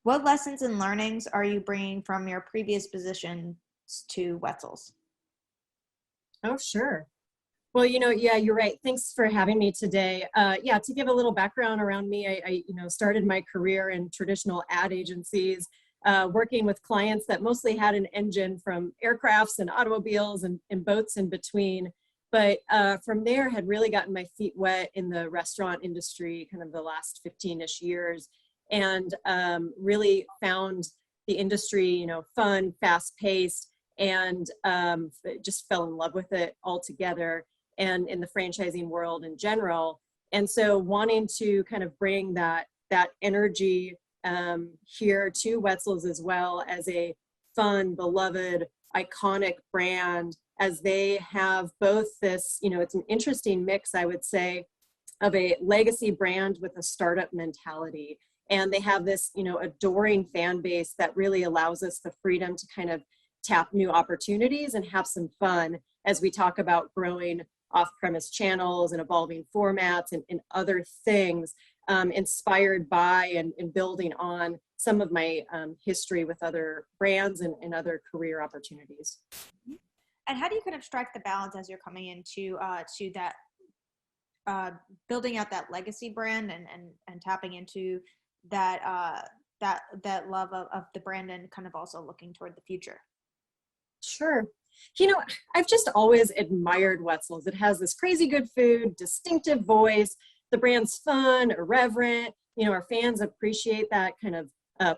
What lessons and learnings are you bringing from your previous positions to Wetzel's? Oh, sure. Well, yeah, you're right. Thanks for having me today. Yeah, to give a little background around me, I started my career in traditional ad agencies, working with clients that mostly had an engine from aircrafts and automobiles and boats in between. But from there, had really gotten my feet wet in the restaurant industry, kind of the last 15-ish years, and really found the industry, fun, fast-paced, and just fell in love with it altogether, and in the franchising world in general. And so wanting to kind of bring that energy here to Wetzel's, as well as a fun, beloved, iconic brand, as they have both this, it's an interesting mix, I would say, of a legacy brand with a startup mentality. And they have this, adoring fan base that really allows us the freedom to kind of tap new opportunities and have some fun as we talk about growing off-premise channels and evolving formats and other things, inspired by and building on some of my history with other brands and other career opportunities. And how do you kind of strike the balance as you're coming into to that building out that legacy brand and tapping into that that love of the brand, and kind of also looking toward the future? Sure. I've just always admired Wetzel's. It has this crazy good food, distinctive voice. The brand's fun, irreverent. Our fans appreciate that kind of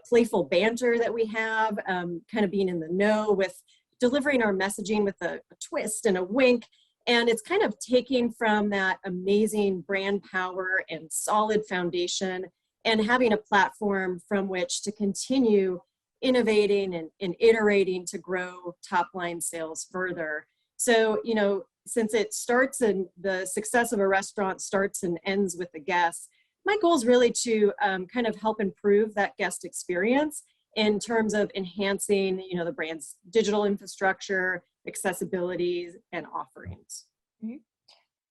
playful banter that we have, kind of being in the know with delivering our messaging with a twist and a wink. And it's kind of taking from that amazing brand power and solid foundation and having a platform from which to continue innovating and iterating to grow top line sales further. So, since it starts and the success of a restaurant starts and ends with the guests, my goal is really to kind of help improve that guest experience in terms of enhancing, the brand's digital infrastructure, accessibility, and offerings. Mm-hmm.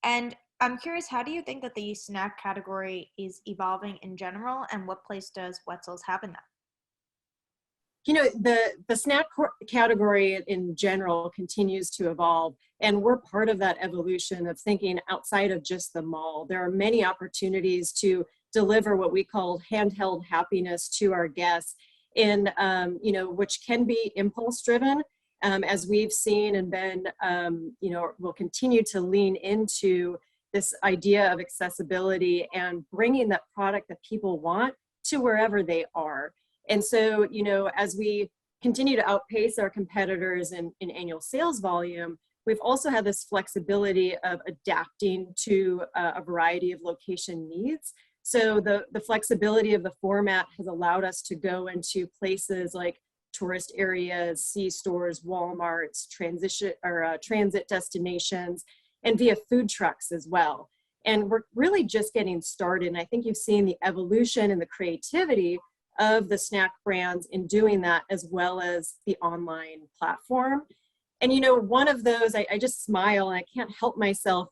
And I'm curious, how do you think that the snack category is evolving in general, and what place does Wetzel's have in that? The snack category in general continues to evolve, and we're part of that evolution of thinking outside of just the mall. There are many opportunities to deliver what we call handheld happiness to our guests, in which can be impulse driven, as we've seen and been, we'll continue to lean into this idea of accessibility and bringing that product that people want to wherever they are. And so, as we continue to outpace our competitors in annual sales volume, we've also had this flexibility of adapting to a variety of location needs. So the flexibility of the format has allowed us to go into places like tourist areas, C-stores, Walmarts, transit destinations, and via food trucks as well. And we're really just getting started. And I think you've seen the evolution and the creativity of the snack brands in doing that, as well as the online platform. And one of those, I just smile and I can't help myself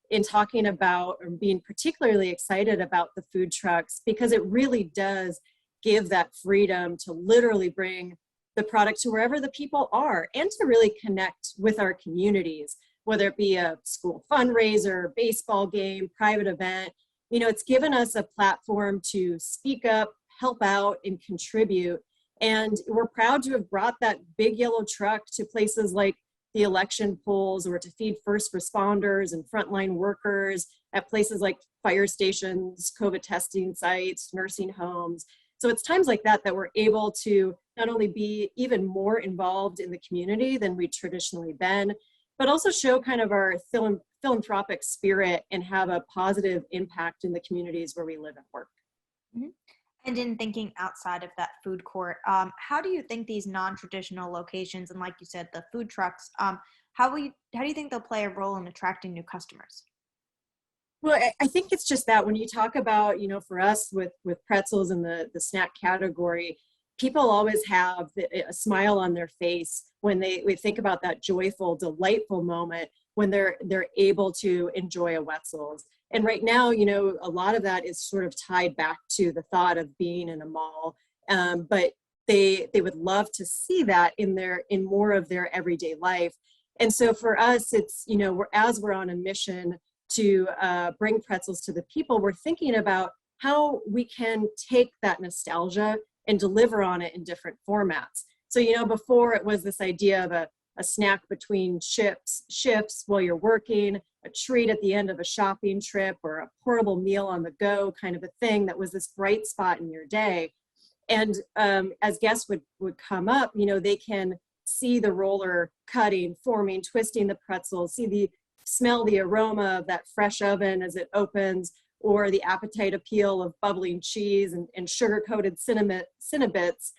in talking about or being particularly excited about the food trucks, because it really does give that freedom to literally bring the product to wherever the people are, and to really connect with our communities, whether it be a school fundraiser, baseball game, private event. It's given us a platform to speak up, help out, and contribute. And we're proud to have brought that big yellow truck to places like the election polls, or to feed first responders and frontline workers at places like fire stations, COVID testing sites, nursing homes. So it's times like that that we're able to not only be even more involved in the community than we traditionally been, but also show kind of our philanthropic spirit and have a positive impact in the communities where we live and work. Mm-hmm. And in thinking outside of that food court, how do you think these non-traditional locations, and like you said, the food trucks, how do you think they'll play a role in attracting new customers? Well, I think it's just that when you talk about, for us with pretzels and the snack category, people always have a smile on their face when we think about that joyful, delightful moment when they're able to enjoy a Wetzel's. And right now, a lot of that is sort of tied back to the thought of being in a mall but they would love to see that in more of their everyday life. And so for us, it's, we're on a mission to bring pretzels to the people. We're thinking about how we can take that nostalgia and deliver on it in different formats. So, before it was this idea of a snack between shifts while you're working, a treat at the end of a shopping trip, or a portable meal on the go kind of a thing that was this bright spot in your day. And as guests would come up, they can see the roller cutting, forming, twisting the pretzels, smell the aroma of that fresh oven as it opens, or the appetite appeal of bubbling cheese and sugar-coated Cinnabits.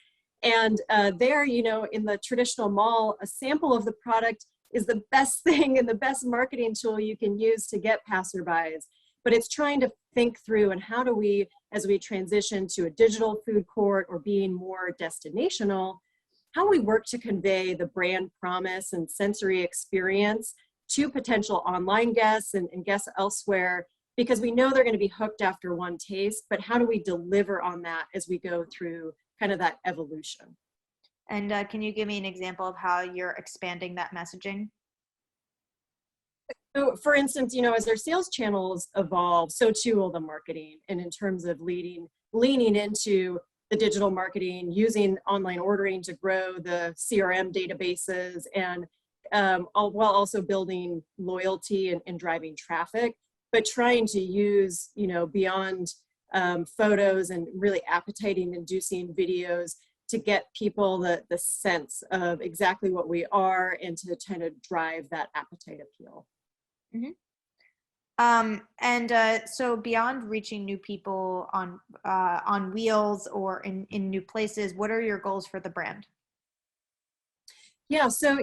And there, in the traditional mall, a sample of the product is the best thing and the best marketing tool you can use to get passerbys. But it's trying to think through, and how do we, as we transition to a digital food court or being more destinational, how we work to convey the brand promise and sensory experience to potential online guests and guests elsewhere, because we know they're going to be hooked after one taste, but how do we deliver on that as we go through kind of that evolution? And can you give me an example of how you're expanding that messaging? So for instance, as our sales channels evolve, so too will the marketing. And in terms of leaning into the digital marketing, using online ordering to grow the CRM databases, and while also building loyalty and driving traffic, but trying to use, beyond photos and really appetite inducing videos to get people the sense of exactly what we are, and to kind of drive that appetite appeal. Mm-hmm. So beyond reaching new people on wheels or in new places, what are your goals for the brand? Yeah, so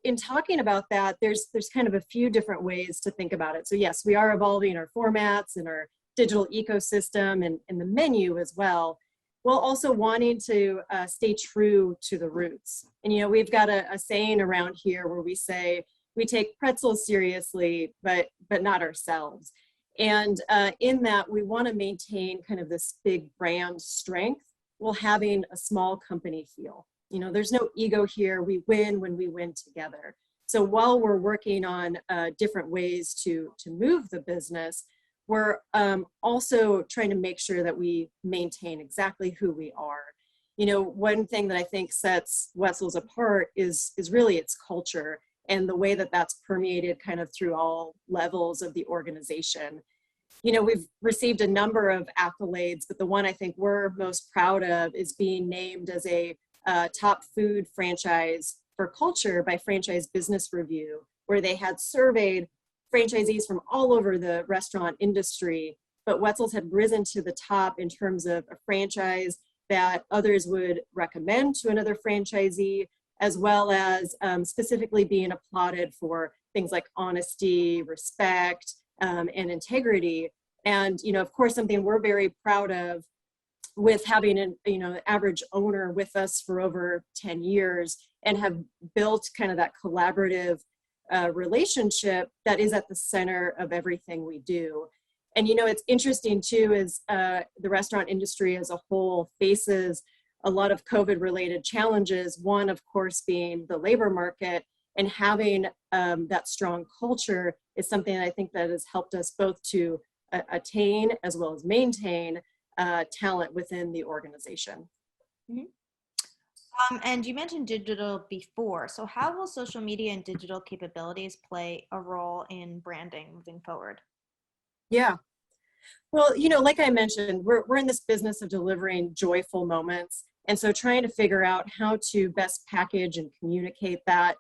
in talking about that, there's kind of a few different ways to think about it. So yes, we are evolving our formats and our digital ecosystem and the menu as well, while also wanting to stay true to the roots. And we've got a saying around here where we say we take pretzels seriously, but not ourselves. And in that, we want to maintain kind of this big brand strength while having a small company feel. There's no ego here. We win when we win together. So while we're working on different ways to move the business, we're also trying to make sure that we maintain exactly who we are. One thing that I think sets Wetzel's apart is really its culture, and the way that that's permeated kind of through all levels of the organization. We've received a number of accolades, but the one I think we're most proud of is being named as a top food franchise for culture by Franchise Business Review, where they had surveyed franchisees from all over the restaurant industry, but Wetzel's had risen to the top in terms of a franchise that others would recommend to another franchisee, as well as specifically being applauded for things like honesty, respect, and integrity. And, of course, something we're very proud of, with having an average owner with us for over 10 years and have built kind of that collaborative relationship that is at the center of everything we do. And it's interesting too, is the restaurant industry as a whole faces a lot of COVID related challenges, one of course being the labor market, and having that strong culture is something that I think that has helped us both to attain as well as maintain talent within the organization. Mm-hmm. And you mentioned digital before, so how will social media and digital capabilities play a role in branding moving forward? Yeah, well, like I mentioned, we're in this business of delivering joyful moments. And so trying to figure out how to best package and communicate that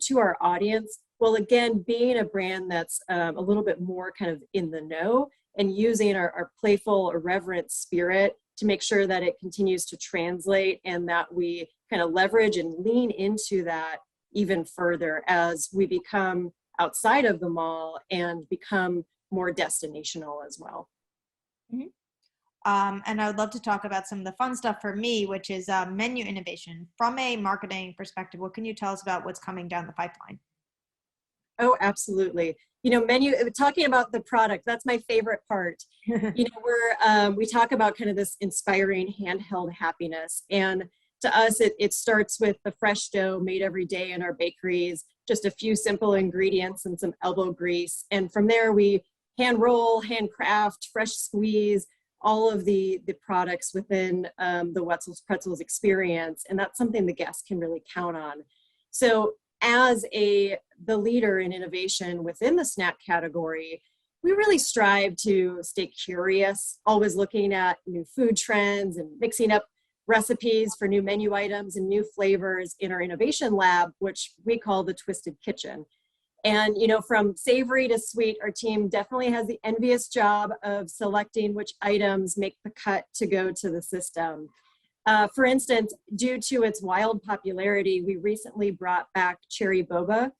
to our audience. Well, again, being a brand that's a little bit more kind of in the know, and using our playful, irreverent spirit to make sure that it continues to translate, and that we kind of leverage and lean into that even further as we become outside of the mall and become more destinational as well. Mm-hmm. And I would love to talk about some of the fun stuff for me, which is menu innovation. From a marketing perspective, what can you tell us about what's coming down the pipeline? Oh, absolutely. You know, menu, talking about the product, that's my favorite part. You know, we talk about kind of this inspiring handheld happiness. And to us, it starts with the fresh dough made every day in our bakeries, just a few simple ingredients and some elbow grease. And from there, we hand roll, handcraft, fresh squeeze, all of the products within the Wetzel's Pretzels experience. And that's something the guests can really count on. So as the leader in innovation within the snack category, we really strive to stay curious, always looking at new food trends and mixing up recipes for new menu items and new flavors in our innovation lab, which we call the Twisted Kitchen. And, you know, from savory to sweet, our team definitely has the envious job of selecting which items make the cut to go to the system. For instance, due to its wild popularity, we recently brought back cherry boba,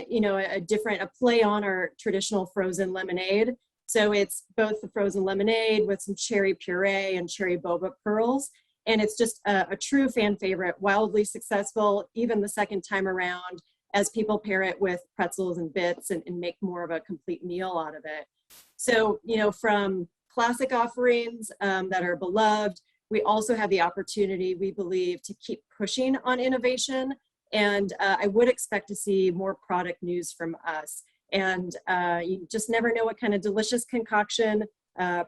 you know, a play on our traditional frozen lemonade. So it's both the frozen lemonade with some cherry puree and cherry boba pearls. And it's just a true fan favorite, wildly successful, even the second time around, as people pair it with pretzels and bits and make more of a complete meal out of it. So, you know, from classic offerings that are beloved, we also have the opportunity, we believe, to keep pushing on innovation. And I would expect to see more product news from us. And you just never know what kind of delicious concoction,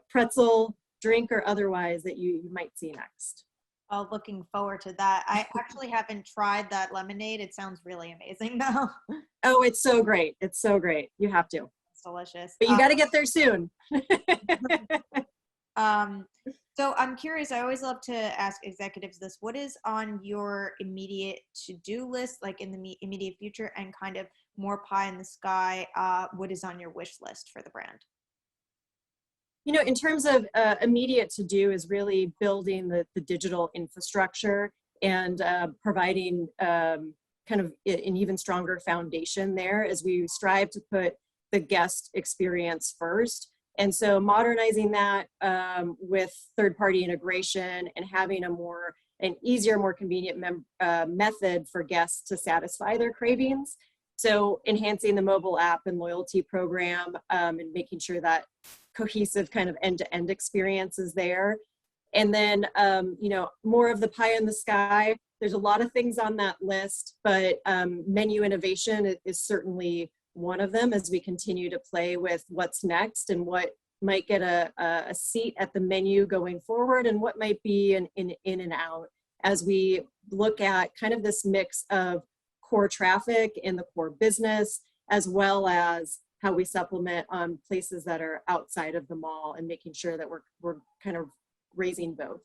pretzel, drink, or otherwise that you might see next. Oh, looking forward to that. I actually haven't tried that lemonade. It sounds really amazing though. Oh, it's so great. It's so great. You have to. It's delicious. But you got to get there soon. Um, so I'm curious, I always love to ask executives this. What is on your immediate to-do list, like in the immediate future, and kind of more pie in the sky, what is on your wish list for the brand? You know, in terms of immediate to do is really building the digital infrastructure and providing kind of an even stronger foundation there as we strive to put the guest experience first. And so modernizing that with third-party integration and having an easier, more convenient method for guests to satisfy their cravings. So enhancing the mobile app and loyalty program and making sure that cohesive kind of end-to-end experience is there. And then, you know, more of the pie in the sky. There's a lot of things on that list, but menu innovation is certainly one of them as we continue to play with what's next and what might get a seat at the menu going forward and what might be an in and out as we look at kind of this mix of core traffic in the core business, as well as how we supplement on places that are outside of the mall and making sure that we're kind of raising both.